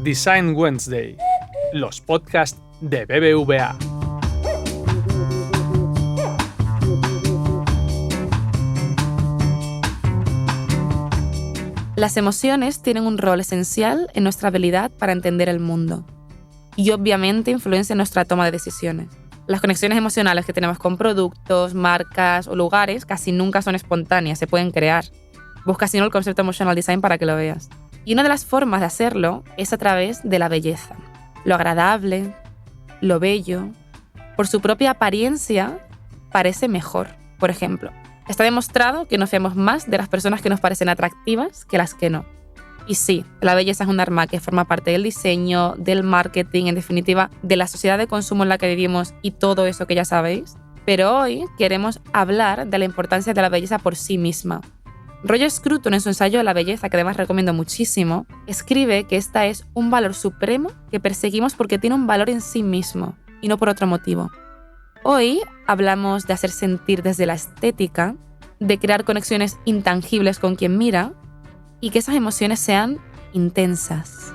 Design Wednesday, los podcasts de BBVA. Las emociones tienen un rol esencial en nuestra habilidad para entender el mundo y obviamente influencian nuestra toma de decisiones. Las conexiones emocionales que tenemos con productos, marcas o lugares casi nunca son espontáneas, se pueden crear. Busca si no el concepto Emotional Design para que lo veas. Y una de las formas de hacerlo es a través de la belleza. Lo agradable, lo bello, por su propia apariencia, parece mejor. Por ejemplo, está demostrado que nos fiamos más de las personas que nos parecen atractivas que las que no. Y sí, la belleza es un arma que forma parte del diseño, del marketing, en definitiva, de la sociedad de consumo en la que vivimos y todo eso que ya sabéis. Pero hoy queremos hablar de la importancia de la belleza por sí misma. Roger Scruton, en su ensayo de la belleza, que además recomiendo muchísimo, escribe que esta es un valor supremo que perseguimos porque tiene un valor en sí mismo y no por otro motivo. Hoy hablamos de hacer sentir desde la estética, de crear conexiones intangibles con quien mira y que esas emociones sean intensas.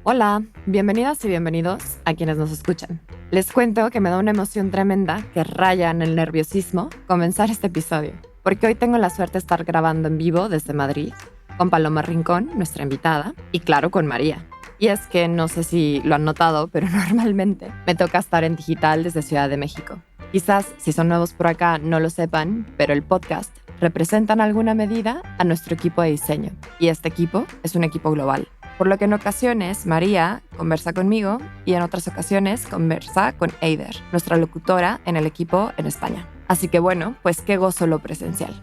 Hola, bienvenidas y bienvenidos a quienes nos escuchan. Les cuento que me da una emoción tremenda que raya en el nerviosismo comenzar este episodio, porque hoy tengo la suerte de estar grabando en vivo desde Madrid con Paloma Rincón, nuestra invitada, y claro, con María. Y es que no sé si lo han notado, pero normalmente me toca estar en digital desde Ciudad de México. Quizás, si son nuevos por acá, no lo sepan, pero el podcast representa en alguna medida a nuestro equipo de diseño. Y este equipo es un equipo global. Por lo que en ocasiones María conversa conmigo y en otras ocasiones conversa con Eider, nuestra locutora en el equipo en España. Así que bueno, pues qué gozo lo presencial.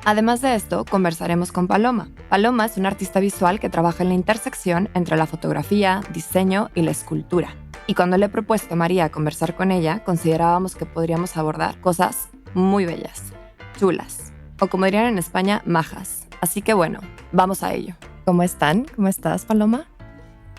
Además de esto, conversaremos con Paloma. Paloma es una artista visual que trabaja en la intersección entre la fotografía, diseño y la escultura. Y cuando le he propuesto a María conversar con ella, considerábamos que podríamos abordar cosas muy bellas, chulas, o como dirían en España, majas. Así que bueno, vamos a ello. ¿Cómo están? ¿Cómo estás, Paloma?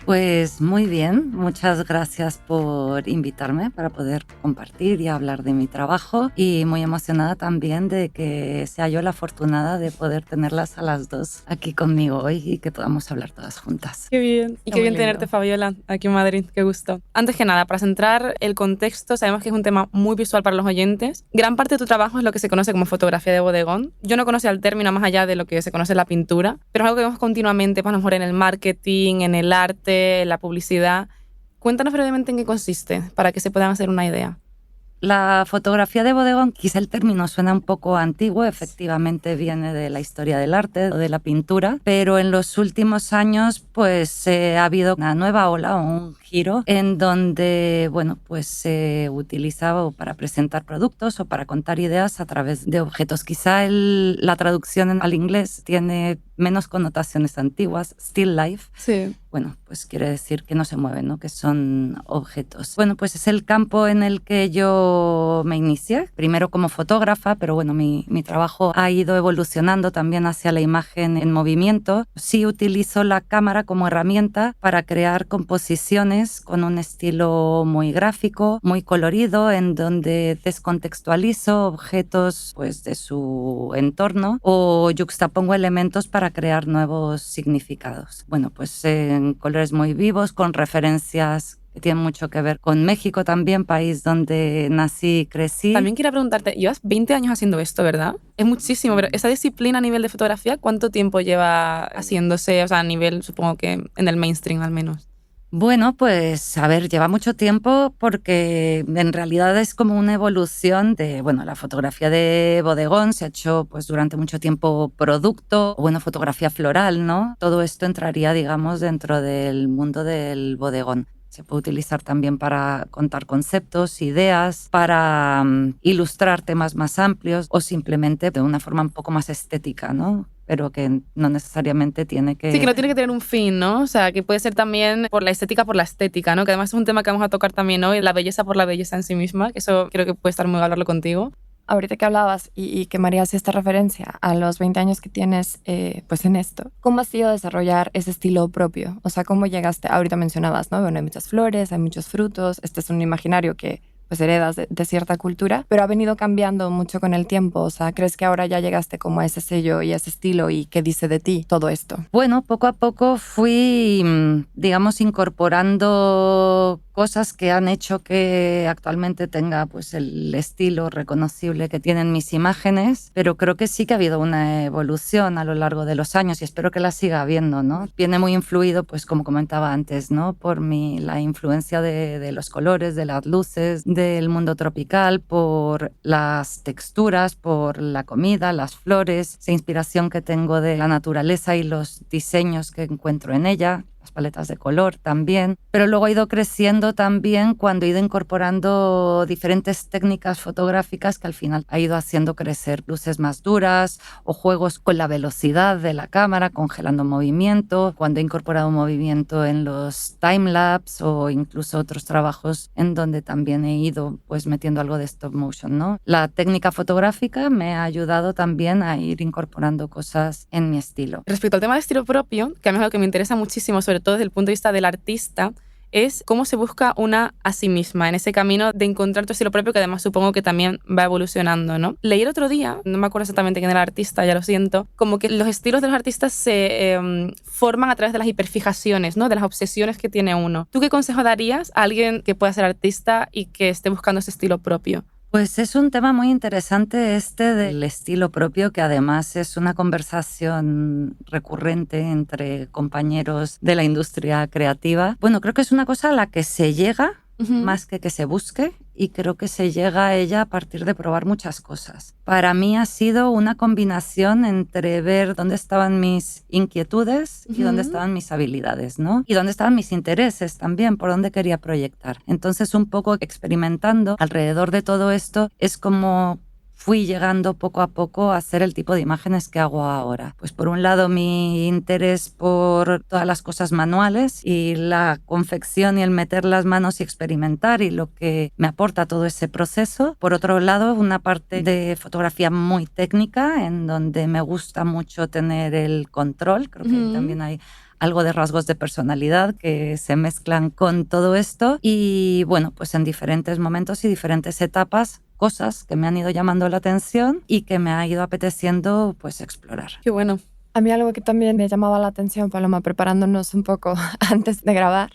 Pues muy bien, muchas gracias por invitarme para poder compartir y hablar de mi trabajo y muy emocionada también de que sea yo la afortunada de poder tenerlas a las dos aquí conmigo hoy y que podamos hablar todas juntas. Qué bien, y qué bien tenerte, Fabiola, aquí en Madrid, qué gusto. Antes que nada, para centrar el contexto, sabemos que es un tema muy visual para los oyentes. Gran parte de tu trabajo es lo que se conoce como fotografía de bodegón. Yo no conocía el término más allá de lo que se conoce en la pintura, pero es algo que vemos continuamente, pues, a lo mejor en el marketing, en el arte, la publicidad. Cuéntanos brevemente en qué consiste, para que se puedan hacer una idea. La fotografía de bodegón, quizá el término suena un poco antiguo, efectivamente viene de la historia del arte o de la pintura, pero en los últimos años pues ha habido una nueva ola o un giro en donde pues se utilizaba para presentar productos o para contar ideas a través de objetos. Quizá la traducción al inglés tiene menos connotaciones antiguas, still life. Sí. Pues quiere decir que no se mueven, ¿no? Que son objetos. Pues es el campo en el que yo me inicié, primero como fotógrafa, pero mi trabajo ha ido evolucionando también hacia la imagen en movimiento. Sí utilizo la cámara como herramienta para crear composiciones con un estilo muy gráfico, muy colorido, en donde descontextualizo objetos pues de su entorno o yuxtapongo elementos para crear nuevos significados. Pues en colores muy vivos, con referencias que tienen mucho que ver con México también, país donde nací y crecí. También quería preguntarte, llevas 20 años haciendo esto, ¿verdad? Es muchísimo, pero esa disciplina a nivel de fotografía, ¿cuánto tiempo lleva haciéndose? O sea, a nivel, supongo que en el mainstream al menos. Pues a ver, lleva mucho tiempo porque en realidad es como una evolución de, la fotografía de bodegón se ha hecho pues durante mucho tiempo producto, fotografía floral, ¿no? Todo esto entraría, digamos, dentro del mundo del bodegón. Se puede utilizar también para contar conceptos, ideas, para ilustrar temas más amplios o simplemente de una forma un poco más estética, ¿no? Pero que no necesariamente tiene que... Sí, que no tiene que tener un fin, ¿no? O sea, que puede ser también por la estética, ¿no? Que además es un tema que vamos a tocar también hoy, la belleza por la belleza en sí misma, que eso creo que puede estar muy bien hablarlo contigo. Ahorita que hablabas y que María hacía esta referencia a los 20 años que tienes pues en esto, ¿cómo has sido desarrollar ese estilo propio? O sea, ¿cómo llegaste? Ahorita mencionabas, ¿no? Hay muchas flores, hay muchos frutos, este es un imaginario que pues heredas de cierta cultura, pero ha venido cambiando mucho con el tiempo. O sea, ¿crees que ahora ya llegaste como a ese sello y a ese estilo y qué dice de ti todo esto? Bueno, poco a poco fui, digamos, incorporando cosas que han hecho que actualmente tenga pues el estilo reconocible que tienen mis imágenes, pero creo que sí que ha habido una evolución a lo largo de los años y espero que la siga habiendo, ¿no? Viene muy influido, pues como comentaba antes, ¿no? Por la influencia de los colores, de las luces, del mundo tropical, por las texturas, por la comida, las flores, esa inspiración que tengo de la naturaleza y los diseños que encuentro en ella, las paletas de color también, pero luego ha ido creciendo también cuando he ido incorporando diferentes técnicas fotográficas que al final ha ido haciendo crecer luces más duras o juegos con la velocidad de la cámara, congelando movimiento, cuando he incorporado movimiento en los timelapse o incluso otros trabajos en donde también he ido pues metiendo algo de stop motion, ¿no? La técnica fotográfica me ha ayudado también a ir incorporando cosas en mi estilo. Respecto al tema de estilo propio, que a mí es algo que me interesa muchísimo, sobre todo desde el punto de vista del artista, es cómo se busca una a sí misma en ese camino de encontrar tu estilo propio, que además supongo que también va evolucionando, ¿no? Leí el otro día, no me acuerdo exactamente quién era el artista, ya lo siento, como que los estilos de los artistas se forman a través de las hiperfijaciones, ¿no? De las obsesiones que tiene uno. ¿Tú qué consejo darías a alguien que pueda ser artista y que esté buscando ese estilo propio? Pues es un tema muy interesante este del estilo propio, que además es una conversación recurrente entre compañeros de la industria creativa. Bueno, creo que es una cosa a la que se llega más que se busque, y creo que se llega a ella a partir de probar muchas cosas. Para mí ha sido una combinación entre ver dónde estaban mis inquietudes y dónde estaban mis habilidades, ¿no? Y dónde estaban mis intereses también, por dónde quería proyectar. Entonces, un poco experimentando alrededor de todo esto es como fui llegando poco a poco a hacer el tipo de imágenes que hago ahora. Pues por un lado mi interés por todas las cosas manuales y la confección y el meter las manos y experimentar y lo que me aporta todo ese proceso. Por otro lado, una parte de fotografía muy técnica en donde me gusta mucho tener el control. Creo que también hay algo de rasgos de personalidad que se mezclan con todo esto y bueno, pues en diferentes momentos y diferentes etapas, cosas que me han ido llamando la atención y que me ha ido apeteciendo pues explorar. Qué bueno. A mí algo que también me llamaba la atención, Paloma, preparándonos un poco antes de grabar,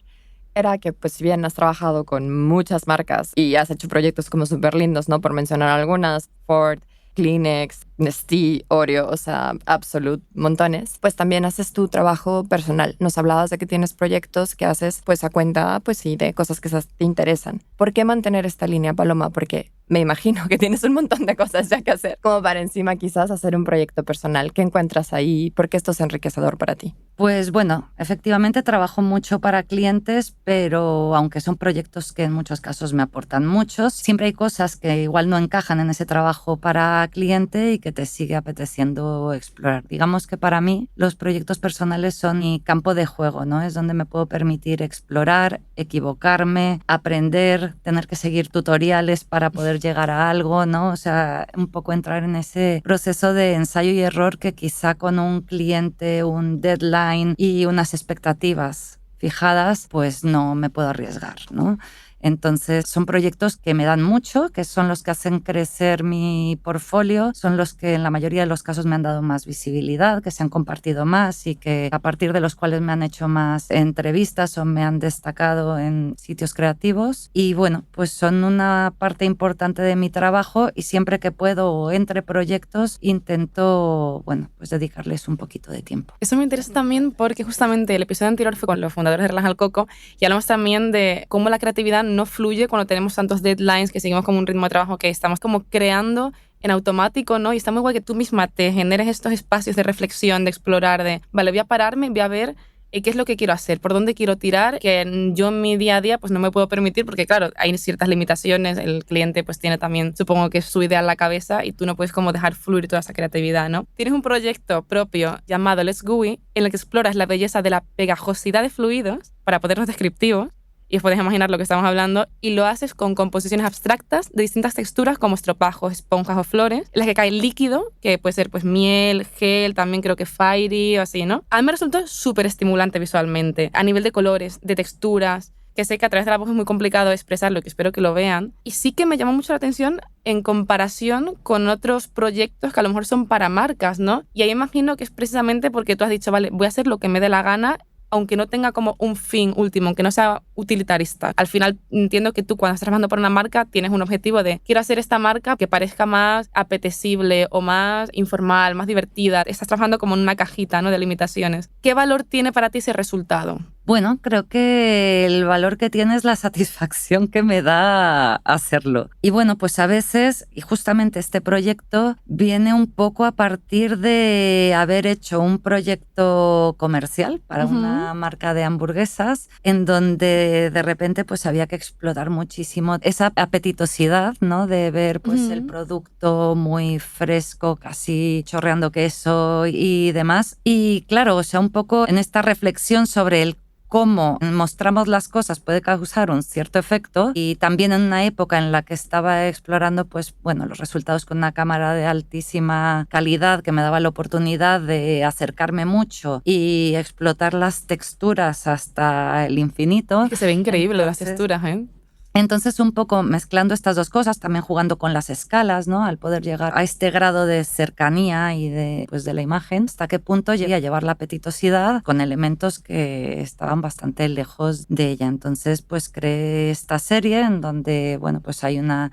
era que pues si bien has trabajado con muchas marcas y has hecho proyectos como súper lindos, ¿no? Por mencionar algunas, Ford, Kleenex, Nestlé, Oreo, o sea, Absolute, montones, pues también haces tu trabajo personal. Nos hablabas de que tienes proyectos que haces pues a cuenta, pues sí, de cosas que te interesan. ¿Por qué mantener esta línea, Paloma? Porque me imagino que tienes un montón de cosas ya que hacer, como para encima quizás hacer un proyecto personal. ¿Qué encuentras ahí? ¿Por qué esto es enriquecedor para ti? Pues bueno, efectivamente trabajo mucho para clientes, pero aunque son proyectos que en muchos casos me aportan muchos, siempre hay cosas que igual no encajan en ese trabajo para cliente y que te sigue apeteciendo explorar. Digamos que para mí los proyectos personales son mi campo de juego, ¿no? Es donde me puedo permitir explorar, equivocarme, aprender, tener que seguir tutoriales para poder llegar a algo, ¿no? O sea, un poco entrar en ese proceso de ensayo y error que quizá con un cliente, un deadline y unas expectativas fijadas, pues no me puedo arriesgar, ¿no? Entonces son proyectos que me dan mucho, que son los que hacen crecer mi portfolio, son los que en la mayoría de los casos me han dado más visibilidad, que se han compartido más y que a partir de los cuales me han hecho más entrevistas o me han destacado en sitios creativos. Y bueno, pues son una parte importante de mi trabajo y siempre que puedo o entre proyectos intento, bueno, pues dedicarles un poquito de tiempo. Eso me interesa también porque justamente el episodio anterior fue con los fundadores de Relaja al Coco y hablamos también de cómo la creatividad no fluye cuando tenemos tantos deadlines, que seguimos como un ritmo de trabajo que estamos como creando en automático, ¿no? Y está muy guay que tú misma te generes estos espacios de reflexión, de explorar, de, vale, voy a pararme, voy a ver qué es lo que quiero hacer, por dónde quiero tirar, que yo en mi día a día pues no me puedo permitir porque claro, hay ciertas limitaciones, el cliente pues tiene también, supongo que su idea en la cabeza y tú no puedes como dejar fluir toda esa creatividad, ¿no? Tienes un proyecto propio llamado Let's GUI en el que exploras la belleza de la pegajosidad de fluidos para ponernos descriptivos y os podéis imaginar lo que estamos hablando, y lo haces con composiciones abstractas de distintas texturas como estropajos, esponjas o flores, en las que cae líquido, que puede ser pues miel, gel, también creo que fairy o así, ¿no? A mí me resultó súper estimulante visualmente, a nivel de colores, de texturas. que sé que a través de la voz es muy complicado expresarlo, que espero que lo vean. Y sí que me llamó mucho la atención en comparación con otros proyectos que a lo mejor son para marcas, ¿no? Y ahí imagino que es precisamente porque tú has dicho, vale, voy a hacer lo que me dé la gana, aunque no tenga como un fin último, aunque no sea utilitarista. Al final entiendo que tú cuando estás trabajando por una marca tienes un objetivo de quiero hacer esta marca que parezca más apetecible o más informal, más divertida. Estás trabajando como en una cajita, ¿no?, de limitaciones. ¿Qué valor tiene para ti ese resultado? Bueno, creo que el valor que tiene es la satisfacción que me da hacerlo. Y bueno, pues a veces, y justamente este proyecto viene un poco a partir de haber hecho un proyecto comercial para una marca de hamburguesas, en donde de repente pues había que explotar muchísimo esa apetitosidad, ¿no? De ver pues el producto muy fresco, casi chorreando queso y demás. Y claro, o sea, un poco en esta reflexión sobre el cómo mostramos las cosas puede causar un cierto efecto, y también en una época en la que estaba explorando pues bueno, los resultados con una cámara de altísima calidad que me daba la oportunidad de acercarme mucho y explotar las texturas hasta el infinito. Es que se ve increíble las texturas, ¿eh? Entonces, un poco mezclando estas dos cosas, también jugando con las escalas, ¿no? Al poder llegar a este grado de cercanía y de la imagen, hasta qué punto llegué a llevar la apetitosidad con elementos que estaban bastante lejos de ella. Entonces, pues creé esta serie en donde, bueno, pues hay una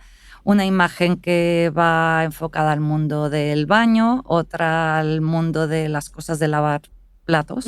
imagen que va enfocada al mundo del baño, otra al mundo de las cosas de lavar platos,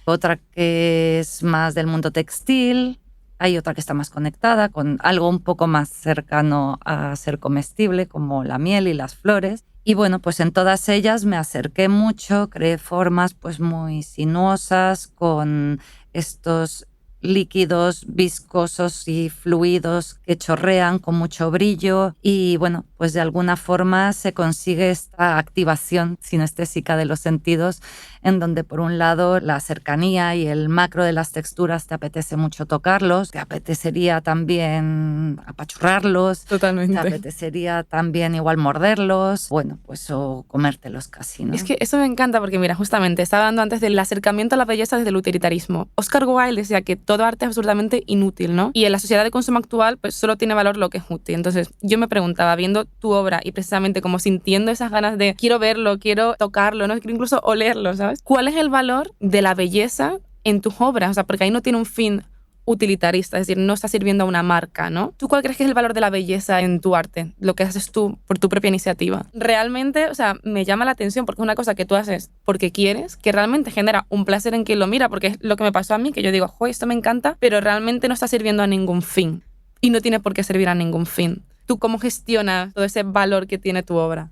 otra que es más del mundo textil. Hay otra que está más conectada con algo un poco más cercano a ser comestible, como la miel y las flores. Y bueno, pues en todas ellas me acerqué mucho, creé formas pues muy sinuosas con estos líquidos viscosos y fluidos que chorrean con mucho brillo, y bueno, pues de alguna forma se consigue esta activación sinestésica de los sentidos, en donde por un lado la cercanía y el macro de las texturas te apetece mucho tocarlos, te apetecería también apachurrarlos, totalmente, te apetecería también igual morderlos, bueno, pues o comértelos casi, ¿no? Es que eso me encanta porque mira, justamente estaba hablando antes del acercamiento a la belleza desde el utilitarismo. Oscar Wilde decía que todo arte es absolutamente inútil, ¿no? Y en la sociedad de consumo actual pues solo tiene valor lo que es útil. Entonces yo me preguntaba, viendo tu obra y precisamente como sintiendo esas ganas de quiero verlo, quiero tocarlo, ¿no? Quiero incluso olerlo, ¿sabes? ¿Cuál es el valor de la belleza en tus obras? O sea, porque ahí no tiene un fin utilitarista, es decir, no está sirviendo a una marca, ¿no? ¿Tú cuál crees que es el valor de la belleza en tu arte? Lo que haces tú por tu propia iniciativa. Realmente, o sea, me llama la atención porque es una cosa que tú haces porque quieres, que realmente genera un placer en quien lo mira, porque es lo que me pasó a mí, que yo digo, joder, esto me encanta, pero realmente no está sirviendo a ningún fin y no tiene por qué servir a ningún fin. ¿Tú cómo gestionas todo ese valor que tiene tu obra?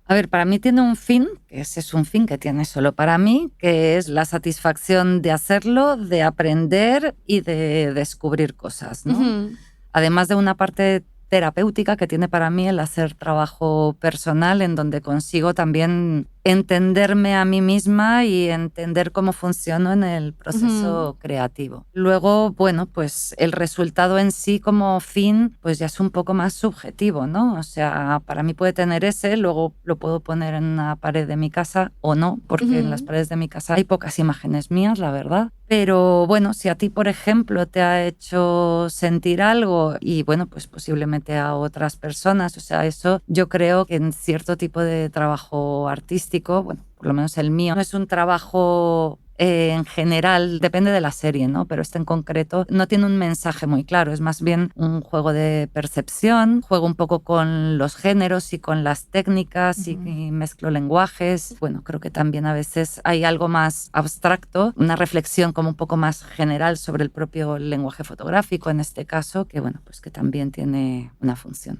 A ver, para mí tiene un fin, que ese es un fin que tiene solo para mí, que es la satisfacción de hacerlo, de aprender y de descubrir cosas, ¿no? Además de una parte terapéutica que tiene para mí el hacer trabajo personal, en donde consigo también entenderme a mí misma y entender cómo funciono en el proceso creativo. Luego, bueno, pues el resultado en sí como fin, pues ya es un poco más subjetivo, ¿no? O sea, para mí puede tener ese, luego lo puedo poner en una pared de mi casa o no, porque en las paredes de mi casa hay pocas imágenes mías, la verdad. Pero bueno, si a ti, por ejemplo, te ha hecho sentir algo y bueno, pues posiblemente a otras personas, o sea, eso yo creo que en cierto tipo de trabajo artístico, bueno, por lo menos el mío, no es un trabajo en general, depende de la serie, ¿no? Pero este en concreto no tiene un mensaje muy claro, es más bien un juego de percepción, juego un poco con los géneros y con las técnicas y mezclo lenguajes. Bueno, creo que también a veces hay algo más abstracto, una reflexión como un poco más general sobre el propio lenguaje fotográfico en este caso, que bueno, pues que también tiene una función.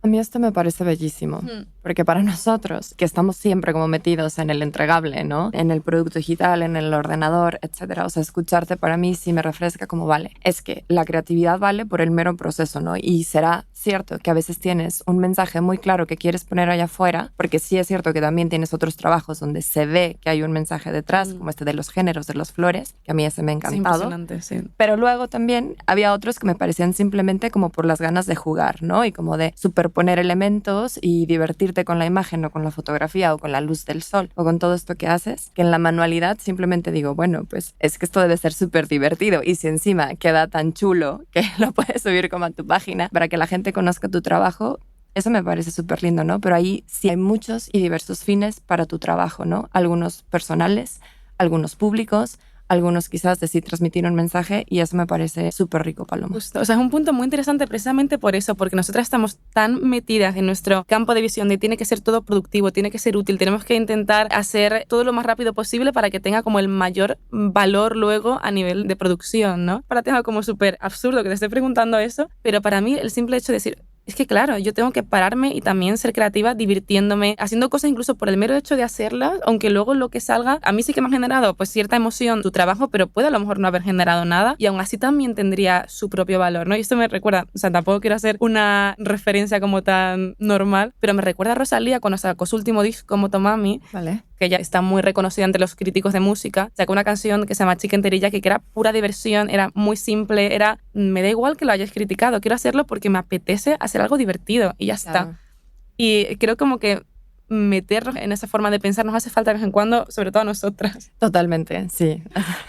A mí esto me parece bellísimo, porque para nosotros, que estamos siempre como metidos en el entregable, ¿no? En el producto digital, en el ordenador, etcétera. O sea, escucharte para mí sí me refresca como, vale, es que la creatividad vale por el mero proceso, ¿no? Y será cierto que a veces tienes un mensaje muy claro que quieres poner allá afuera, porque sí es cierto que también tienes otros trabajos donde se ve que hay un mensaje detrás, como este de los géneros, de las flores, que a mí ese me ha encantado. Es impresionante, sí. Pero luego también había otros que me parecían simplemente como por las ganas de jugar, ¿no? Y como de superponer elementos y divertirte conectarte con la imagen o con la fotografía o con la luz del sol o con todo esto que haces, que en la manualidad simplemente digo, bueno, pues es que esto debe ser súper divertido y si encima queda tan chulo que lo puedes subir como a tu página para que la gente conozca tu trabajo, eso me parece súper lindo, ¿no? Pero ahí sí hay muchos y diversos fines para tu trabajo, ¿no? Algunos personales, algunos públicos, algunos quizás de sí transmitir un mensaje y eso me parece súper rico, Paloma. Justo. O sea, es un punto muy interesante precisamente por eso, porque nosotras estamos tan metidas en nuestro campo de visión de tiene que ser todo productivo, tiene que ser útil, tenemos que intentar hacer todo lo más rápido posible para que tenga como el mayor valor luego a nivel de producción, ¿no? Para ti es algo como súper absurdo que te esté preguntando eso, pero para mí el simple hecho de decir, es que claro, yo tengo que pararme y también ser creativa divirtiéndome, haciendo cosas incluso por el mero hecho de hacerlas, aunque luego lo que salga, a mí sí que me ha generado pues cierta emoción tu trabajo, pero puede a lo mejor no haber generado nada y aún así también tendría su propio valor, ¿no? Y esto me recuerda, o sea, tampoco quiero hacer una referencia como tan normal, pero me recuerda a Rosalía cuando sacó su último disco, Motomami, Vale. que ella está muy reconocida entre los críticos de música, sacó una canción que se llama Chicken Teriyaki, que era pura diversión, era muy simple, era, me da igual que lo hayas criticado, quiero hacerlo porque me apetece hacer algo divertido y ya está. Y creo como que meternos en esa forma de pensar nos hace falta de vez en cuando, sobre todo a nosotras. Totalmente, sí.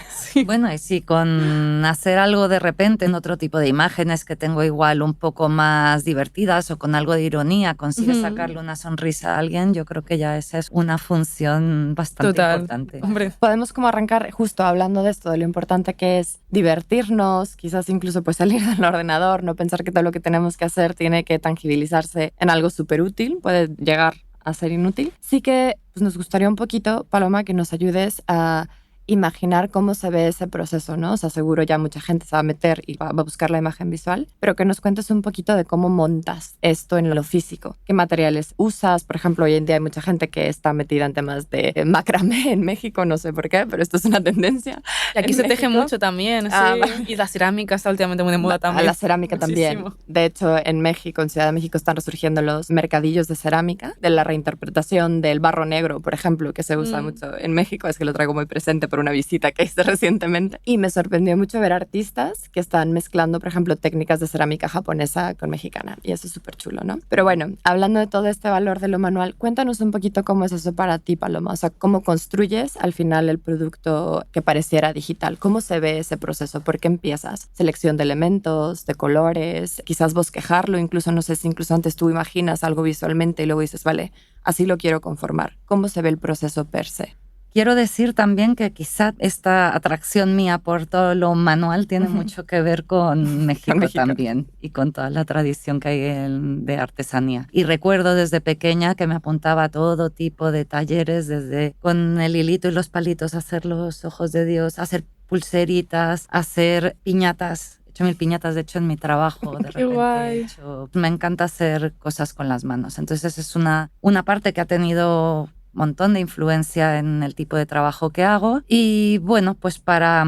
Sí. Bueno, y sí, con hacer algo de repente en otro tipo de imágenes que tengo igual un poco más divertidas o con algo de ironía, consigues sacarle una sonrisa a alguien, yo creo que ya esa es una función bastante importante. Hombre. Podemos como arrancar justo hablando de esto, de lo importante que es divertirnos, quizás incluso pues salir del ordenador, no pensar que todo lo que tenemos que hacer tiene que tangibilizarse en algo súper útil, puede llegar a ser inútil. Sí que pues, nos gustaría un poquito, Paloma, que nos ayudes a imaginar cómo se ve ese proceso, ¿no? O sea, seguro ya mucha gente se va a meter y va a buscar la imagen visual, pero que nos cuentes un poquito de cómo montas esto en lo físico. ¿Qué materiales usas? Por ejemplo, hoy en día hay mucha gente que está metida en temas de macramé en México, no sé por qué, pero esto es una tendencia. Y aquí se teje mucho también, sí. Y la cerámica está últimamente muy de moda también. La cerámica también. De hecho, en México, en Ciudad de México, están resurgiendo los mercadillos de cerámica, de la reinterpretación del barro negro, por ejemplo, que se usa mucho en México. Es que lo traigo muy presente por una visita que hice recientemente. Y me sorprendió mucho ver artistas que están mezclando, por ejemplo, técnicas de cerámica japonesa con mexicana. Y eso es súper chulo, ¿no? Pero bueno, hablando de todo este valor de lo manual, cuéntanos un poquito cómo es eso para ti, Paloma. O sea, cómo construyes al final el producto que pareciera digital. ¿Cómo se ve ese proceso? ¿Por qué empiezas? Selección de elementos, de colores, quizás bosquejarlo. Incluso, no sé si incluso antes tú imaginas algo visualmente y luego dices, vale, así lo quiero conformar. ¿Cómo se ve el proceso per se? Quiero decir también que quizá esta atracción mía por todo lo manual tiene mucho que ver con México también y con toda la tradición que hay de artesanía. Y recuerdo desde pequeña que me apuntaba a todo tipo de talleres, desde con el hilito y los palitos hacer los ojos de Dios, hacer pulseritas, hacer piñatas. He hecho 1000 piñatas, de hecho, en mi trabajo. De repente, guay. me encanta hacer cosas con las manos. Entonces es una parte que ha tenido montón de influencia en el tipo de trabajo que hago y bueno, pues para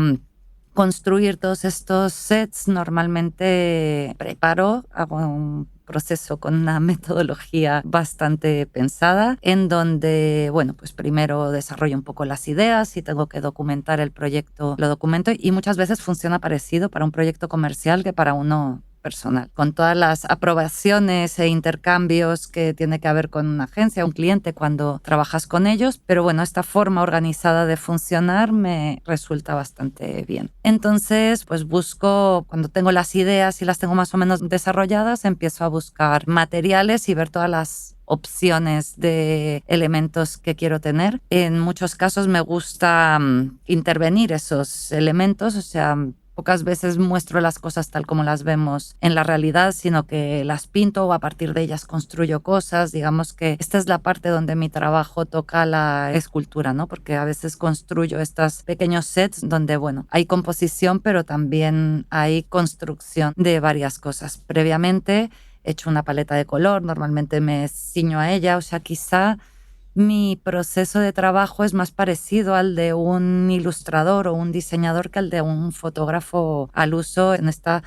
construir todos estos sets normalmente hago un proceso con una metodología bastante pensada en donde, bueno, pues primero desarrollo un poco las ideas, si tengo que documentar el proyecto, lo documento y muchas veces funciona parecido para un proyecto comercial que para uno personal, con todas las aprobaciones e intercambios que tiene que haber con una agencia, un cliente cuando trabajas con ellos, pero bueno, esta forma organizada de funcionar me resulta bastante bien. Entonces, pues busco, cuando tengo las ideas y las tengo más o menos desarrolladas, empiezo a buscar materiales y ver todas las opciones de elementos que quiero tener. En muchos casos me gusta intervenir esos elementos, o sea, pocas veces muestro las cosas tal como las vemos en la realidad, sino que las pinto o a partir de ellas construyo cosas. Digamos que esta es la parte donde mi trabajo toca la escultura, ¿no? Porque a veces construyo estos pequeños sets donde, bueno, hay composición, pero también hay construcción de varias cosas. Previamente he hecho una paleta de color, normalmente me ciño a ella, o sea, quizá mi proceso de trabajo es más parecido al de un ilustrador o un diseñador que al de un fotógrafo al uso, en esta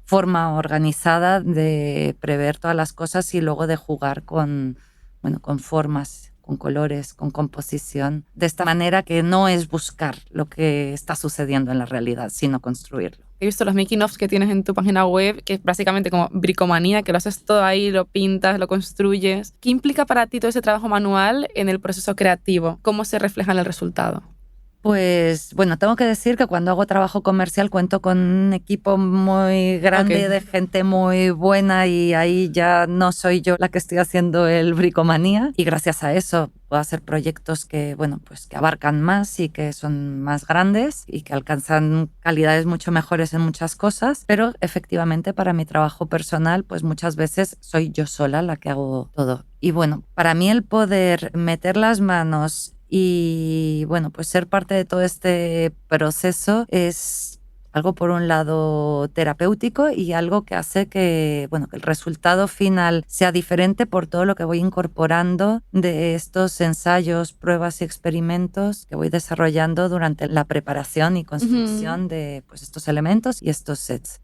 forma organizada de prever todas las cosas y luego de jugar con, bueno, con formas, con colores, con composición, de esta manera que no es buscar lo que está sucediendo en la realidad, sino construirlo. He visto los making-ofs que tienes en tu página web, que es básicamente como bricomanía, que lo haces todo ahí, lo pintas, lo construyes. ¿Qué implica para ti todo ese trabajo manual en el proceso creativo? ¿Cómo se refleja en el resultado? Pues bueno, tengo que decir que cuando hago trabajo comercial cuento con un equipo muy grande de gente muy buena y ahí ya no soy yo la que estoy haciendo el bricomanía y gracias a eso puedo hacer proyectos que, bueno, pues que abarcan más y que son más grandes y que alcanzan calidades mucho mejores en muchas cosas, pero efectivamente para mi trabajo personal pues muchas veces soy yo sola la que hago todo. Y bueno, para mí el poder meter las manos y bueno, pues ser parte de todo este proceso es algo por un lado terapéutico y algo que hace que, bueno, que el resultado final sea diferente por todo lo que voy incorporando de estos ensayos, pruebas y experimentos que voy desarrollando durante la preparación y construcción de pues, estos elementos y estos sets.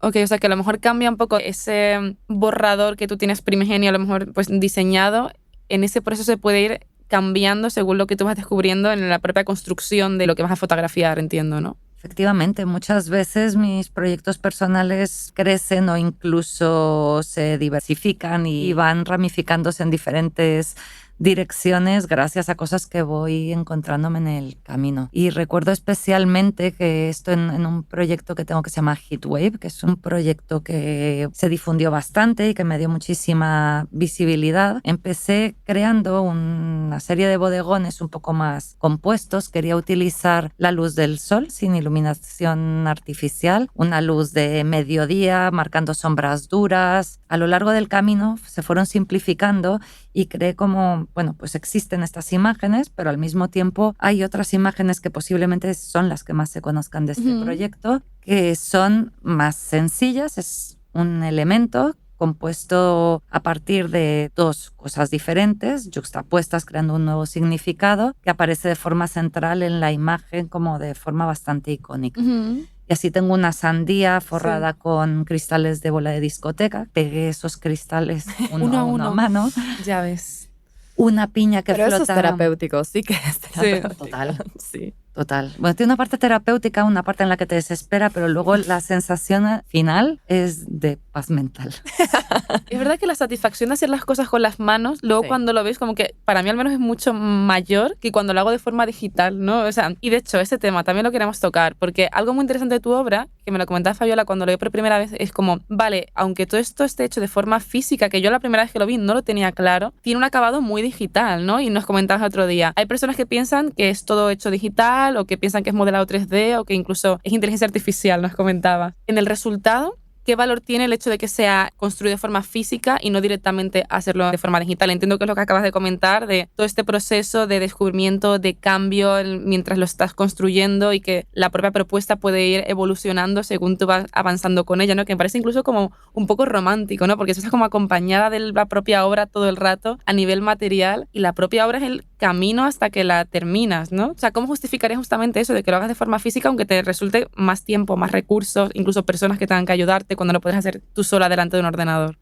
Ok, o sea que a lo mejor cambia un poco ese borrador que tú tienes primigenio, a lo mejor pues diseñado, en ese proceso se puede ir cambiando según lo que tú vas descubriendo en la propia construcción de lo que vas a fotografiar, entiendo, ¿no? Efectivamente, muchas veces mis proyectos personales crecen o incluso se diversifican y van ramificándose en diferentes direcciones gracias a cosas que voy encontrándome en el camino. Y recuerdo especialmente que esto en un proyecto que tengo que se llama Heatwave, que es un proyecto que se difundió bastante y que me dio muchísima visibilidad. Empecé creando una serie de bodegones un poco más compuestos. Quería utilizar la luz del sol sin iluminación artificial, una luz de mediodía marcando sombras duras. A lo largo del camino se fueron simplificando y creé como, bueno, pues existen estas imágenes, pero al mismo tiempo hay otras imágenes que posiblemente son las que más se conozcan de este proyecto, que son más sencillas. Es un elemento compuesto a partir de dos cosas diferentes, yuxtapuestas, creando un nuevo significado, que aparece de forma central en la imagen como de forma bastante icónica. Y así tengo una sandía forrada con cristales de bola de discoteca. Pegué esos cristales uno a uno a mano. Ya ves. Una piña que Pero flota. eso es terapéutico, sí que es terapéutico. Total. Sí. Total. Bueno, tiene una parte terapéutica, una parte en la que te desespera, pero luego la sensación final es de paz mental. Es verdad que la satisfacción de hacer las cosas con las manos, luego cuando lo ves, como que para mí al menos es mucho mayor que cuando lo hago de forma digital, ¿no? O sea, y de hecho, ese tema también lo queremos tocar, porque algo muy interesante de tu obra, que me lo comentaba Fabiola cuando lo vi por primera vez, es como, vale, aunque todo esto esté hecho de forma física, que yo la primera vez que lo vi no lo tenía claro, tiene un acabado muy digital, ¿no? Y nos comentabas otro día, hay personas que piensan que es todo hecho digital o que piensan que es modelado 3D o que incluso es inteligencia artificial, nos comentaba. En el resultado, ¿qué valor tiene el hecho de que sea construido de forma física y no directamente hacerlo de forma digital? Entiendo que es lo que acabas de comentar, de todo este proceso de descubrimiento, de cambio mientras lo estás construyendo y que la propia propuesta puede ir evolucionando según tú vas avanzando con ella, ¿no? Que me parece incluso como un poco romántico, ¿no? Porque estás como acompañada de la propia obra todo el rato a nivel material y la propia obra es el camino hasta que la terminas, ¿no? O sea, ¿cómo justificarías justamente eso de que lo hagas de forma física aunque te resulte más tiempo, más recursos, incluso personas que tengan que ayudarte cuando lo puedes hacer tú sola delante de un ordenador?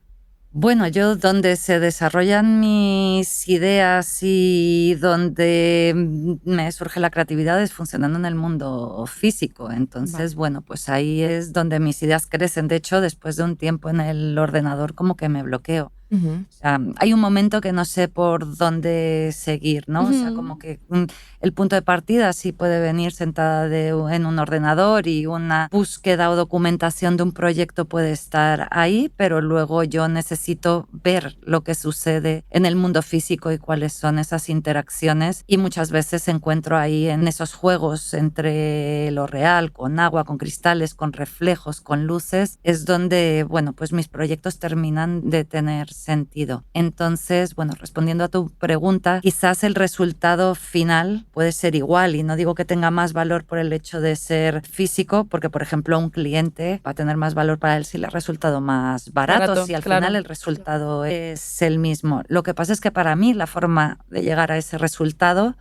Bueno, yo donde se desarrollan mis ideas y donde me surge la creatividad es funcionando en el mundo físico. Entonces, bueno, pues ahí es donde mis ideas crecen. De hecho, después de un tiempo en el ordenador como que me bloqueo. O sea, hay un momento que no sé por dónde seguir, ¿no? O sea, como que el punto de partida sí puede venir sentada en un ordenador y una búsqueda o documentación de un proyecto puede estar ahí, pero luego yo necesito ver lo que sucede en el mundo físico y cuáles son esas interacciones y muchas veces encuentro ahí en esos juegos entre lo real, con agua, con cristales, con reflejos, con luces, es donde, bueno, pues mis proyectos terminan de tener sentido. Entonces, bueno, respondiendo a tu pregunta, quizás el resultado final puede ser igual y no digo que tenga más valor por el hecho de ser físico, porque por ejemplo un cliente va a tener más valor para él si le ha resultado más barato, si al final el resultado es el mismo. Lo que pasa es que para mí la forma de llegar a ese resultado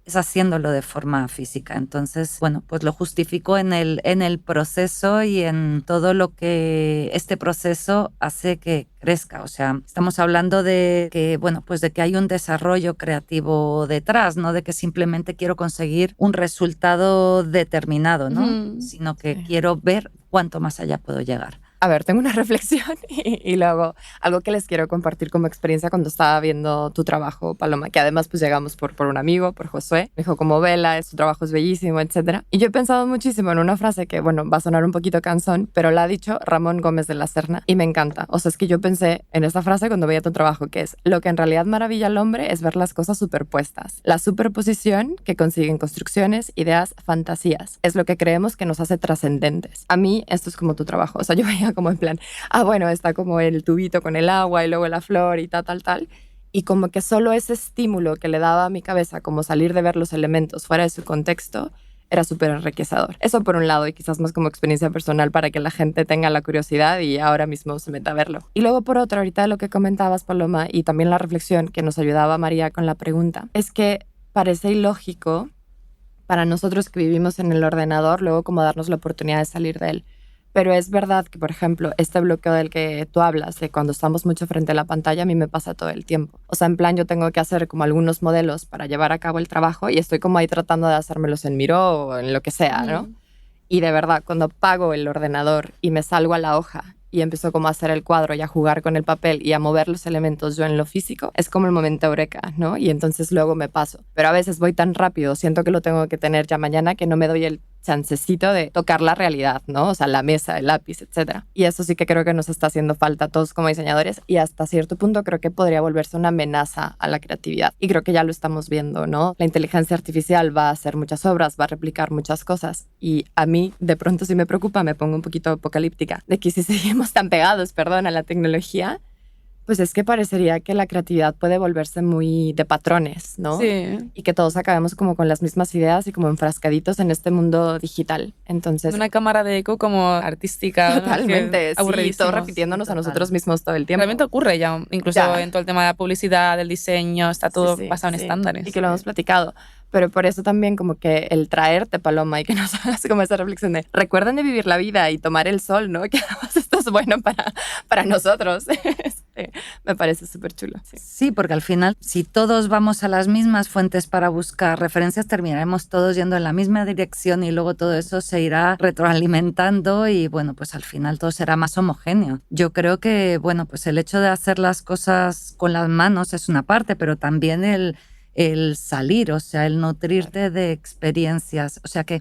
es haciéndolo de forma física. Entonces, bueno, pues lo justifico en el proceso y en todo lo que este proceso hace que crezca. O sea, estamos hablando de que, bueno, pues de que hay un desarrollo creativo detrás, no de que simplemente quiero conseguir un resultado determinado, ¿no? Sino que quiero ver cuánto más allá puedo llegar. A ver, tengo una reflexión y luego algo que les quiero compartir como experiencia cuando estaba viendo tu trabajo, Paloma, que además pues llegamos por un amigo, por Josué. Me dijo como vela, tu trabajo es bellísimo, etc. Y yo he pensado muchísimo en una frase que, bueno, va a sonar un poquito cansón, pero la ha dicho Ramón Gómez de la Serna y me encanta. O sea, es que yo pensé en esta frase cuando veía tu trabajo, que es: lo que en realidad maravilla al hombre es ver las cosas superpuestas. La superposición que consiguen construcciones, ideas, fantasías. Es lo que creemos que nos hace trascendentes. A mí esto es como tu trabajo. O sea, yo veía como en plan, bueno, está como el tubito con el agua y luego la flor y tal. Y como que solo ese estímulo que le daba a mi cabeza, como salir de ver los elementos fuera de su contexto, era súper enriquecedor. Eso por un lado, y quizás más como experiencia personal para que la gente tenga la curiosidad y ahora mismo se meta a verlo. Y luego por otro, ahorita lo que comentabas, Paloma, y también la reflexión que nos ayudaba María con la pregunta, es que parece ilógico para nosotros que vivimos en el ordenador luego como darnos la oportunidad de salir de él. Pero es verdad que, por ejemplo, este bloqueo del que tú hablas, de cuando estamos mucho frente a la pantalla, a mí me pasa todo el tiempo. O sea, en plan, yo tengo que hacer como algunos modelos para llevar a cabo el trabajo y estoy como ahí tratando de hacérmelos en Miro o en lo que sea, ¿no? Y de verdad, cuando apago el ordenador y me salgo a la hoja y empiezo como a hacer el cuadro y a jugar con el papel y a mover los elementos yo en lo físico, es como el momento eureka, ¿no? Y entonces luego me paso. Pero a veces voy tan rápido, siento que lo tengo que tener ya mañana, que no me doy el chancecito de tocar la realidad, ¿no? O sea, la mesa, el lápiz, etc. Y eso sí que creo que nos está haciendo falta a todos como diseñadores y hasta cierto punto creo que podría volverse una amenaza a la creatividad. Y creo que ya lo estamos viendo, ¿no? La inteligencia artificial va a hacer muchas obras, va a replicar muchas cosas y a mí de pronto sí me preocupa, me pongo un poquito apocalíptica, de que si seguimos tan pegados, a la tecnología, pues es que parecería que la creatividad puede volverse muy de patrones, ¿no? Sí. Y que todos acabemos como con las mismas ideas y como enfrascaditos en este mundo digital. Entonces, Una cámara de eco como artística. totalmente, sí, Aburridísimo. todo repitiéndonos a Total. nosotros mismos todo el tiempo. Realmente ocurre ya, incluso Ya. en todo el tema de la publicidad, del diseño, está todo basado en estándares. Y que lo hemos platicado. Pero por eso también como que el traerte, Paloma, y que nos hagas como esa reflexión de recuerden de vivir la vida y tomar el sol, ¿no? Que además esto es bueno para nosotros. Me parece súper chulo. Sí. Sí, porque al final, si todos vamos a las mismas fuentes para buscar referencias, terminaremos todos yendo en la misma dirección y luego todo eso se irá retroalimentando y, bueno, pues al final todo será más homogéneo. Yo creo que, bueno, pues el hecho de hacer las cosas con las manos es una parte, pero también el salir, o sea, el nutrirte de experiencias, o sea, que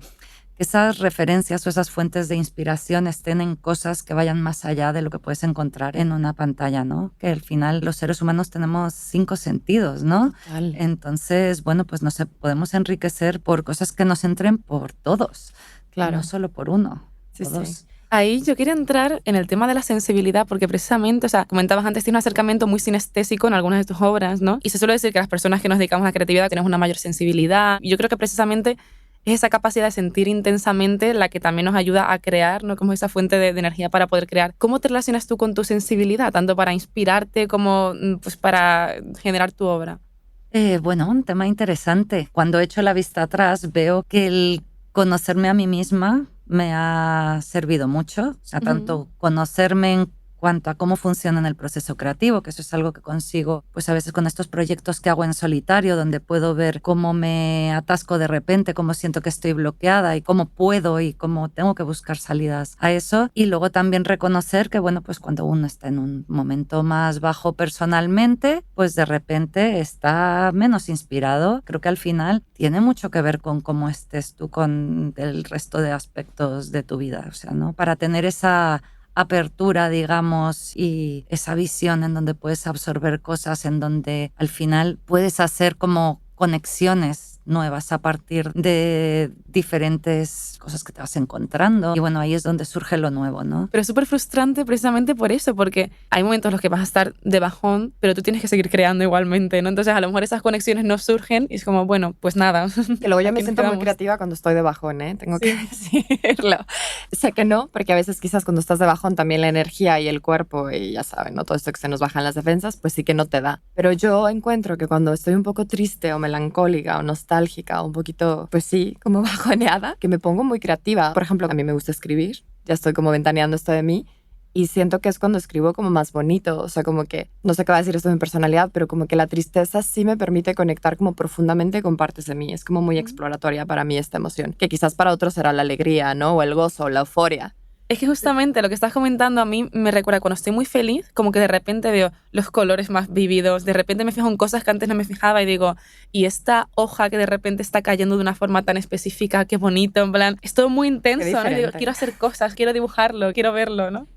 esas referencias o esas fuentes de inspiración estén en cosas que vayan más allá de lo que puedes encontrar en una pantalla, ¿no? Que al final los seres humanos tenemos 5 sentidos, ¿no? Total. Entonces, bueno, pues podemos enriquecer por cosas que nos entren por todos, Claro. no solo por uno. Sí, todos. sí. Ahí yo quería entrar en el tema de la sensibilidad, porque precisamente, o sea, comentabas antes, tienes un acercamiento muy sinestésico en algunas de tus obras, ¿no? Y se suele decir que las personas que nos dedicamos a la creatividad tenemos una mayor sensibilidad. Y yo creo que precisamente es esa capacidad de sentir intensamente la que también nos ayuda a crear, ¿no? Como esa fuente de energía para poder crear. ¿Cómo te relacionas tú con tu sensibilidad, tanto para inspirarte como pues, para generar tu obra? Bueno, un tema interesante. Cuando echo la vista atrás veo que el conocerme a mí misma me ha servido mucho. O sea, tanto conocerme en cuanto a cómo funciona en el proceso creativo, que eso es algo que consigo pues a veces con estos proyectos que hago en solitario, donde puedo ver cómo me atasco de repente, cómo siento que estoy bloqueada y cómo puedo y cómo tengo que buscar salidas a eso. Y luego también reconocer que, bueno, pues cuando uno está en un momento más bajo personalmente, pues de repente está menos inspirado. Creo que al final tiene mucho que ver con cómo estés tú con el resto de aspectos de tu vida. O sea, ¿no? Para tener esa apertura, digamos, y esa visión en donde puedes absorber cosas, en donde al final puedes hacer como conexiones nuevas a partir de diferentes cosas que te vas encontrando. Y bueno, ahí es donde surge lo nuevo, ¿no? Pero es súper frustrante precisamente por eso, porque hay momentos en los que vas a estar de bajón, pero tú tienes que seguir creando igualmente, ¿no? Entonces a lo mejor esas conexiones no surgen y es como, bueno, pues nada. Que luego yo me Aquí nos siento muy quedamos. creativa cuando estoy de bajón, ¿eh? Tengo que decirlo. Sé que no, porque a veces quizás cuando estás de bajón también la energía y el cuerpo y ya saben, ¿no? Todo esto que se nos bajan las defensas, pues sí que no te da. Pero yo encuentro que cuando estoy un poco triste o melancólica o nostálgica, nostálgica, un poquito, pues sí, como bajoneada, que me pongo muy creativa. Por ejemplo, a mí me gusta escribir, ya estoy como ventaneando esto de mí, y siento que es cuando escribo como más bonito, o sea, como que, no sé qué va a decir esto de mi personalidad, pero como que la tristeza sí me permite conectar como profundamente con partes de mí. Es como muy exploratoria para mí esta emoción, que quizás para otros será la alegría, ¿no? O el gozo, la euforia. Es que justamente lo que estás comentando a mí me recuerda cuando estoy muy feliz, como que de repente veo los colores más vívidos, de repente me fijo en cosas que antes no me fijaba y digo, y esta hoja que de repente está cayendo de una forma tan específica, qué bonito, en plan, es todo muy intenso, ¿no? Y digo, quiero hacer cosas, quiero dibujarlo, quiero verlo, ¿no?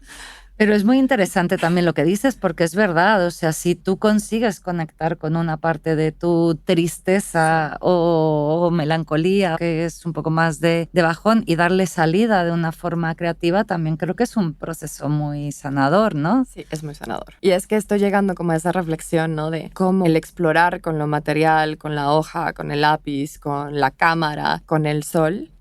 Pero es muy interesante también lo que dices, porque es verdad, o sea, si tú consigues conectar con una parte de tu tristeza o melancolía, que es un poco más de bajón, y darle salida de una forma creativa, también creo que es un proceso muy sanador, ¿no? Sí, es muy sanador. Y es que estoy llegando como a esa reflexión, ¿no? De cómo el explorar con lo material, con la hoja, con el lápiz, con la cámara, con el sol,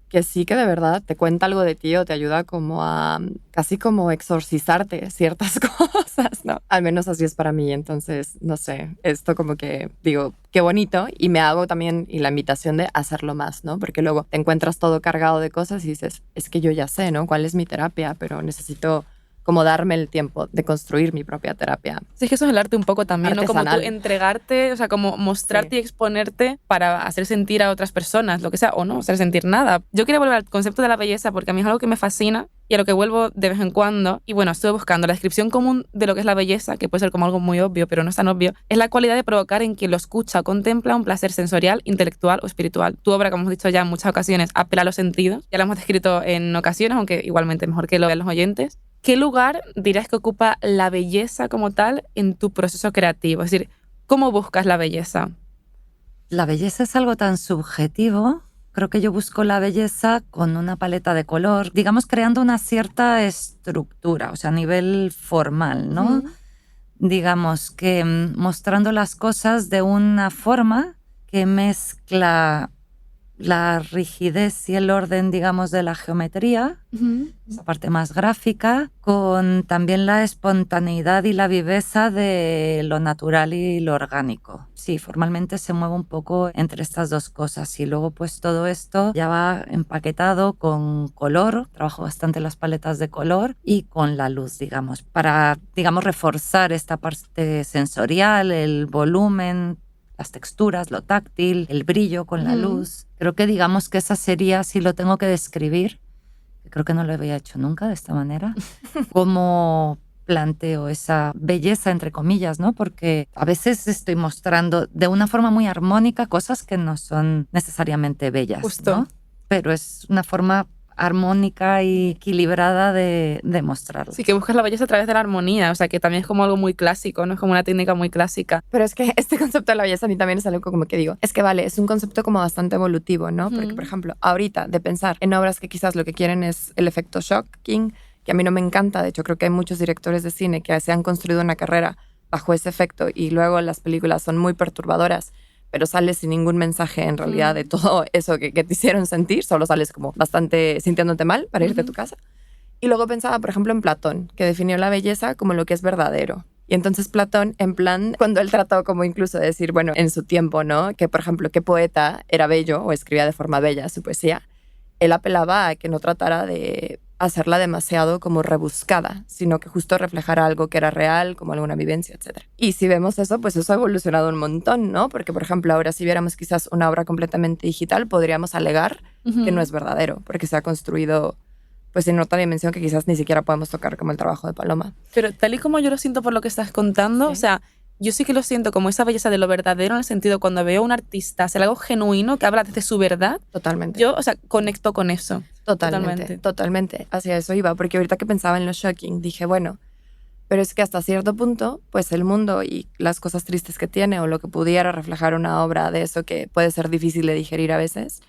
que sí que de verdad te cuenta algo de ti o te ayuda como a casi como exorcizarte ciertas cosas, ¿no? Al menos así es para mí. Entonces, no sé, esto como que digo, qué bonito, y me hago también y la invitación de hacerlo más, ¿no? Porque luego te encuentras todo cargado de cosas y dices, es que yo ya sé, ¿no? ¿Cuál es mi terapia? Pero necesito como darme el tiempo de construir mi propia terapia. Sí, es que eso es el arte un poco también, ¿no? Como tú Artesanal. entregarte, o sea, como mostrarte y exponerte para hacer sentir a otras personas, lo que sea, o no hacer sentir nada. Yo quería volver al concepto de la belleza porque a mí es algo que me fascina y a lo que vuelvo de vez en cuando. Y bueno, estuve buscando la descripción común de lo que es la belleza, que puede ser como algo muy obvio, pero no es tan obvio. Es la cualidad de provocar en quien lo escucha o contempla un placer sensorial, intelectual o espiritual. Tu obra, como hemos dicho ya en muchas ocasiones, apela a los sentidos. Ya lo hemos descrito en ocasiones, aunque igualmente mejor que lo vean los oyentes. ¿Qué lugar dirías que ocupa la belleza como tal en tu proceso creativo? Es decir, ¿cómo buscas la belleza? La belleza es algo tan subjetivo. Creo que yo busco la belleza con una paleta de color, digamos, creando una cierta estructura, o sea, a nivel formal, ¿no? Digamos que mostrando las cosas de una forma que mezcla la rigidez y el orden, digamos, de la geometría, esa parte más gráfica, con también la espontaneidad y la viveza de lo natural y lo orgánico. Sí, formalmente se mueve un poco entre estas dos cosas y luego pues todo esto ya va empaquetado con color, trabajo bastante las paletas de color y con la luz, digamos, para, digamos, reforzar esta parte sensorial, el volumen, las texturas, lo táctil, el brillo con la luz. Creo que digamos que esa sería, si lo tengo que describir, que creo que no lo había hecho nunca de esta manera, cómo planteo esa belleza, entre comillas, ¿no? Porque a veces estoy mostrando de una forma muy armónica cosas que no son necesariamente bellas, Justo. ¿no? Pero es una forma armónica y equilibrada de mostrarlo. Sí, que buscas la belleza a través de la armonía, o sea, que también es como algo muy clásico, ¿no? Es como una técnica muy clásica. Pero es que este concepto de la belleza a mí también es algo como que digo, es que vale, es un concepto como bastante evolutivo, ¿no? Porque, por ejemplo, ahorita de pensar en obras que quizás lo que quieren es el efecto shocking, que a mí no me encanta, de hecho creo que hay muchos directores de cine que se han construido una carrera bajo ese efecto y luego las películas son muy perturbadoras, pero sales sin ningún mensaje en realidad de todo eso que te hicieron sentir, solo sales como bastante sintiéndote mal para irte a tu casa. Y luego pensaba, por ejemplo, en Platón, que definió la belleza como lo que es verdadero. Y entonces Platón, en plan, cuando él trató como incluso de decir, bueno, en su tiempo, ¿no? Que, por ejemplo, qué poeta era bello o escribía de forma bella su poesía, él apelaba a que no tratara de hacerla demasiado como rebuscada, sino que justo reflejara algo que era real, como alguna vivencia, etc. Y si vemos eso, pues eso ha evolucionado un montón, ¿no? Porque, por ejemplo, ahora si viéramos quizás una obra completamente digital, podríamos alegar que no es verdadero, porque se ha construido pues en otra dimensión que quizás ni siquiera podemos tocar, como el trabajo de Paloma. Pero tal y como yo lo siento por lo que estás contando, Sí. o sea, yo sí que lo siento como esa belleza de lo verdadero, en el sentido cuando veo a un artista hacer algo genuino que habla desde su verdad, Totalmente. yo, o sea, conecto con eso. Totalmente. Hacia eso iba, porque ahorita que pensaba en lo shocking, dije, bueno, pero es que hasta cierto punto, pues el mundo y las cosas tristes que tiene o lo que pudiera reflejar una obra de eso que puede ser difícil de digerir a veces,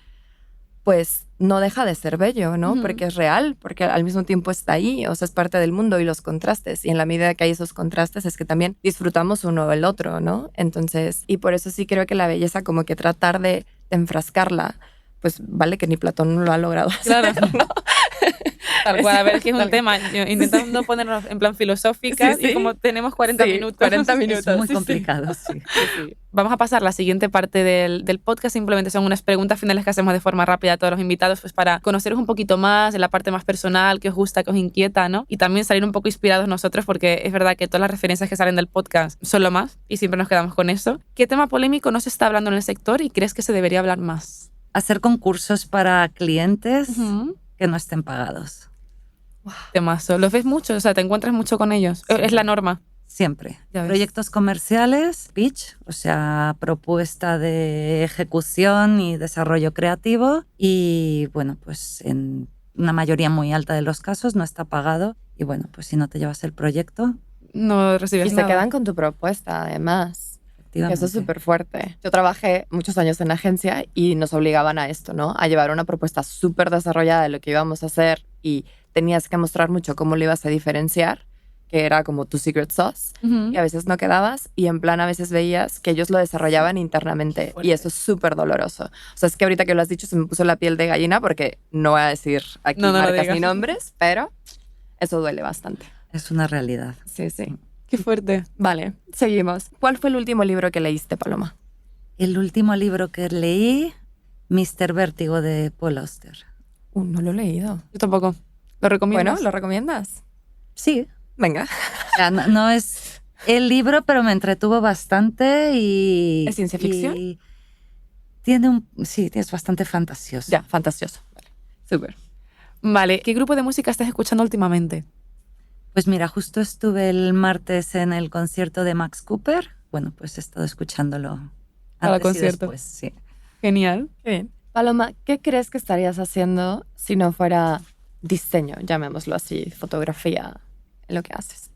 pues no deja de ser bello, ¿no? Porque es real, porque al mismo tiempo está ahí, o sea, es parte del mundo y los contrastes. Y en la medida que hay esos contrastes es que también disfrutamos uno del otro, ¿no? Entonces, y por eso sí creo que la belleza, como que tratar de enfrascarla, pues vale que ni Platón lo ha logrado hacer, Claro. ¿no? Tal cual, a ver, es que es un Tal- tema. Yo intentando ponernos en plan filosóficas Sí, sí. y como tenemos 40 Sí, minutos. 40 minutos. Es muy sí. complicado, sí. Vamos a pasar la siguiente parte del podcast. Simplemente son unas preguntas finales que hacemos de forma rápida a todos los invitados, pues para conoceros un poquito más de la parte más personal, que os gusta, que os inquieta, ¿no? Y también salir un poco inspirados nosotros, porque es verdad que todas las referencias que salen del podcast son lo más y siempre nos quedamos con eso. ¿Qué tema polémico no se está hablando en el sector y crees que se debería hablar más? Hacer concursos para clientes que no estén pagados. Temazo. ¿Los ves mucho? O sea, ¿te encuentras mucho con ellos? Sí. Es la norma. Siempre. Ya ves. Proyectos comerciales, pitch, o sea, propuesta de ejecución y desarrollo creativo. Y bueno, pues en una mayoría muy alta de los casos no está pagado. Y bueno, pues si no te llevas el proyecto, No recibes Y se nada. quedan con tu propuesta, además. Que efectivamente. eso es súper fuerte. Yo trabajé muchos años en agencia y nos obligaban a esto, ¿no? A llevar una propuesta súper desarrollada de lo que íbamos a hacer y tenías que mostrar mucho cómo lo ibas a diferenciar, que era como tu secret sauce. Ujú. Y a veces no quedabas y en plan a veces veías que ellos lo desarrollaban internamente y eso es súper doloroso. O sea, es que ahorita que lo has dicho se me puso la piel de gallina porque no voy a decir aquí No lo marcas digas. ni nombres, pero eso duele bastante. Es una realidad. Sí, sí. Qué fuerte. Vale, seguimos. ¿Cuál fue el último libro que leíste, Paloma? El último libro que leí, Mr. Vértigo de Paul Auster. No lo he leído. Yo tampoco. ¿Lo recomiendas? Bueno, ¿lo recomiendas? Sí, Venga. o sea, no es el libro, pero me entretuvo bastante y... ¿Es ciencia ficción? y tiene sí, es bastante fantasioso. Ya, fantasioso. Vale. Súper. Vale. ¿Qué grupo de música estás escuchando últimamente? Pues mira, justo estuve el martes en el concierto de Max Cooper. Bueno, pues he estado escuchándolo Cada antes y concierto. después, sí. Genial. Qué bien. Paloma, ¿qué crees que estarías haciendo si no fuera diseño, llamémoslo así, fotografía, en lo que haces?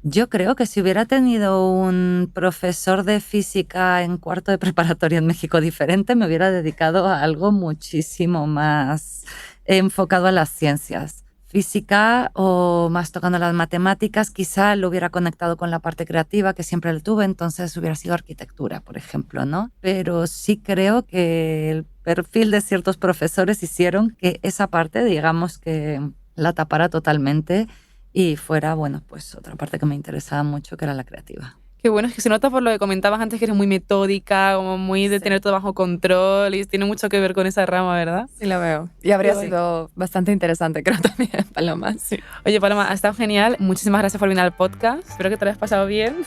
Yo creo que si hubiera tenido un profesor de física en cuarto de preparatoria en México diferente, me hubiera dedicado a algo muchísimo más enfocado a las ciencias. Física o más tocando las matemáticas, quizá lo hubiera conectado con la parte creativa que siempre lo tuve, entonces hubiera sido arquitectura, por ejemplo, ¿no? Pero sí creo que el perfil de ciertos profesores hicieron que esa parte, digamos, que la tapara totalmente y fuera, bueno, pues otra parte que me interesaba mucho, que era la creativa. Qué bueno, es que se nota por lo que comentabas antes que eres muy metódica, como muy de tener todo bajo control y tiene mucho que ver con esa rama, ¿verdad? Sí, lo veo. Y habría Qué sido bastante interesante, creo también, Paloma. Sí. Oye, Paloma, ha estado genial. Muchísimas gracias por venir al podcast. Espero que te lo hayas pasado bien.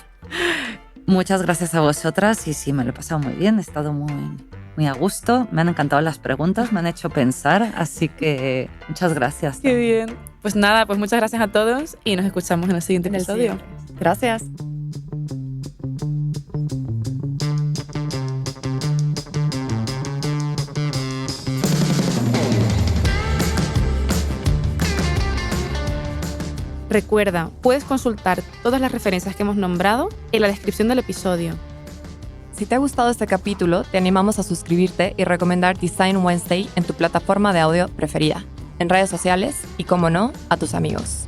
Muchas gracias a vosotras y sí, me lo he pasado muy bien, he estado muy a gusto, me han encantado las preguntas, me han hecho pensar, así que muchas gracias. Qué bien. Pues nada, pues muchas gracias a todos y nos escuchamos en el siguiente En el episodio. siguiente. Gracias. Recuerda, puedes consultar todas las referencias que hemos nombrado en la descripción del episodio. Si te ha gustado este capítulo, te animamos a suscribirte y recomendar Design Wednesday en tu plataforma de audio preferida, en redes sociales y, como no, a tus amigos.